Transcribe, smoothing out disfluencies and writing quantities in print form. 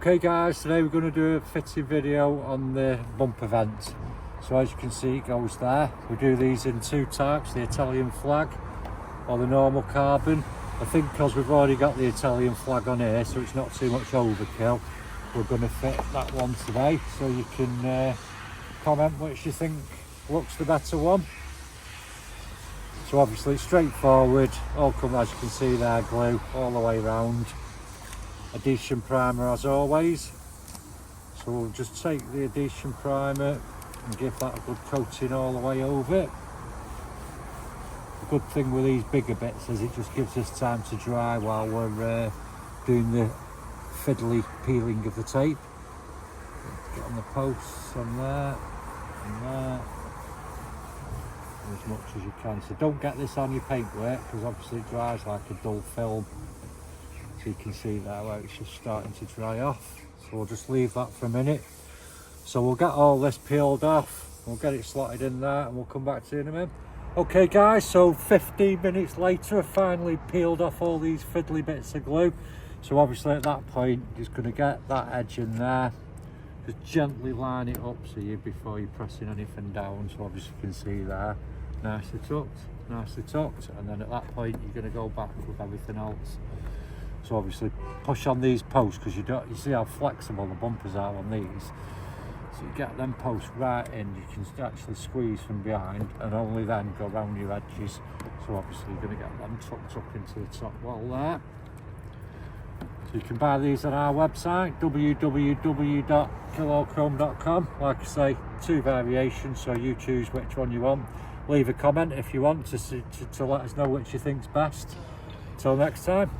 Okay guys, today we're going to do a fitting video on the bumper vent. So as you can see, it goes there. We do these in two types, the Italian flag or the normal carbon. I think because we've already got the Italian flag on here, so it's not too much overkill, we're going to fit that one today. So you can comment which you think looks the better one. So obviously it's straightforward, all come as you can see there, glue all the way around. Adhesion primer as always. So we'll just take the adhesion primer and give that a good coating all the way over it. The good thing with these bigger bits is it just gives us time to dry while we're doing the fiddly peeling of the tape. Get on the posts on there and there, as much as you can. So don't get this on your paintwork because obviously it dries like a dull film. So you can see there where it's just starting to dry off. So we'll just leave that for a minute. So we'll get all this peeled off, we'll get it slotted in there and we'll come back to you in a minute. Okay guys, so 15 minutes later I've finally peeled off all these fiddly bits of glue. So obviously at that point you're just going to get that edge in there, just gently line it up so before you're pressing anything down. So obviously you can see there, nicely tucked, and then at that point you're going to go back with everything else. So obviously push on these posts because you see how flexible the bumpers are on these. So you get them posts right in, you can actually squeeze from behind and only then go around your edges. So obviously you're going to get them tucked up into the top wall there. So you can buy these on our website, www.KillAllChrome.com. Like I say, two variations, so you choose which one you want. Leave a comment if you want to let us know which you think's best. Till next time.